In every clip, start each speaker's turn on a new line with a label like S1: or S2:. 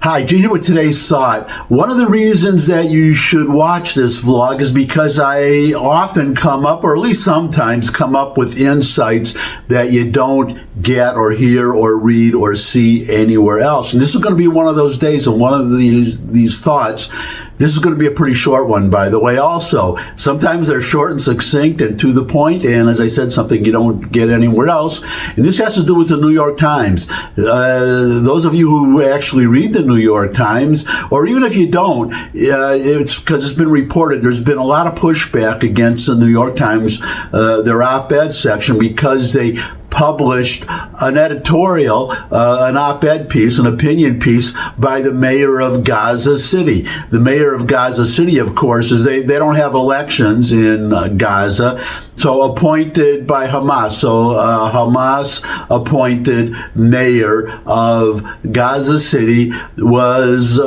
S1: Hi, Gene here with today's thought. One of the reasons that you should watch this vlog is because I often come up, or at least sometimes come up with insights that you don't get or hear or read or see anywhere else. And this is going to be one of those days, and one of these thoughts. This is going to be a pretty short one, by the way, also. Sometimes they're short and succinct and to the point, and as I said, something you don't get anywhere else. And this has to do with the New York Times. Those of you who actually read the New York Times, or even if you don't, it's because it's been reported, there's been a lot of pushback against the New York Times, their op-ed section, because they published an editorial, an op-ed piece, an opinion piece by the mayor of Gaza City. The mayor of Gaza City, of course, is they don't have elections in Gaza, so appointed by Hamas. So Hamas-appointed mayor of Gaza City was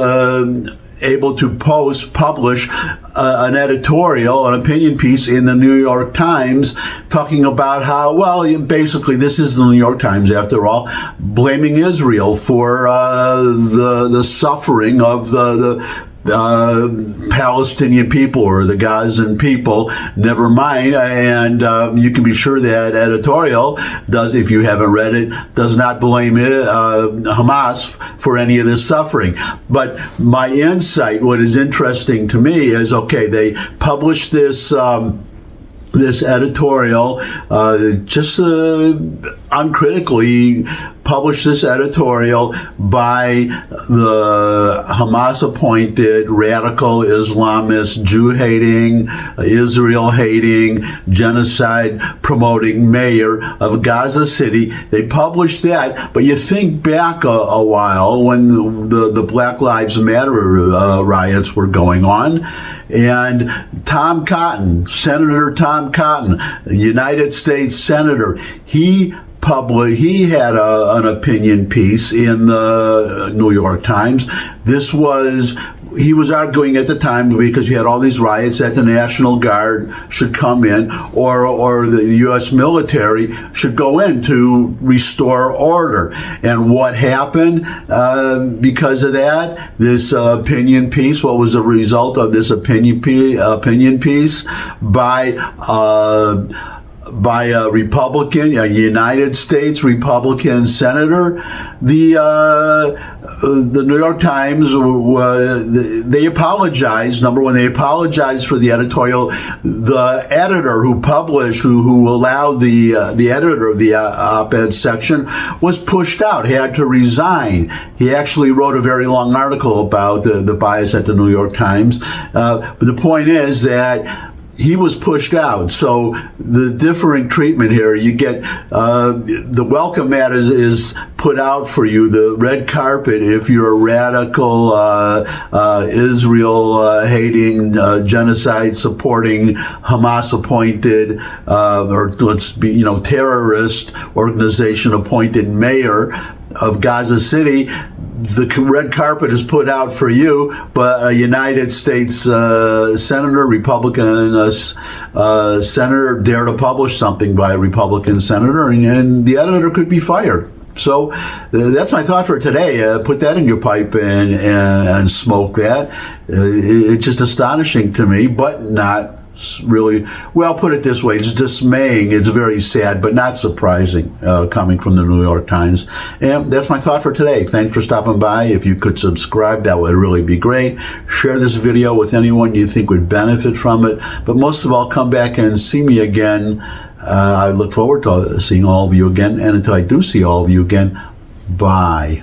S1: able to publish an editorial, an opinion piece in the New York Times talking about how, well, basically this is the New York Times after all, blaming Israel for the suffering of the Palestinian people or the Gazan people, never mind. And you can be sure that editorial does, if you haven't read it, does not blame Hamas for any of this suffering. But my insight, what is interesting to me is, okay, they published this this editorial, just uncritically published this editorial by the Hamas-appointed radical Islamist, Jew-hating, Israel-hating, genocide-promoting mayor of Gaza City. They published that, but you think back a while when the Black Lives Matter riots were going on, and Tom Cotton, Senator Tom Cotton, United States Senator, he had an opinion piece in the New York Times. He was arguing at the time, because you had all these riots, that the National Guard should come in, or the U.S. military should go in to restore order. And what happened because of that? This opinion piece, what was the result of this opinion piece by a Republican, a United States Republican senator? The New York Times, they apologized. Number one, they apologized for the editorial. The editor who published, who allowed the editor of the op-ed section, was pushed out, had to resign. He actually wrote a very long article about the bias at the New York Times. But the point is that he was pushed out. So the differing treatment here, you get the welcome mat is put out for you, the red carpet, if you're a radical Israel-hating, genocide-supporting, Hamas-appointed, or let's be, terrorist organization-appointed mayor of Gaza City. The red carpet is put out for you, but a United States senator, Republican senator, dare to publish something by a Republican senator, and the editor could be fired. So that's my thought for today. Put that in your pipe and smoke that. It's just astonishing to me, but not really, well, put it this way, it's dismaying, it's very sad, but not surprising, coming from the New York Times. And that's my thought for today. Thanks for stopping by. If you could subscribe, that would really be great. Share this video with anyone you think would benefit from it, but most of all, come back and see me again. I look forward to seeing all of you again, and until I do see all of you again, bye.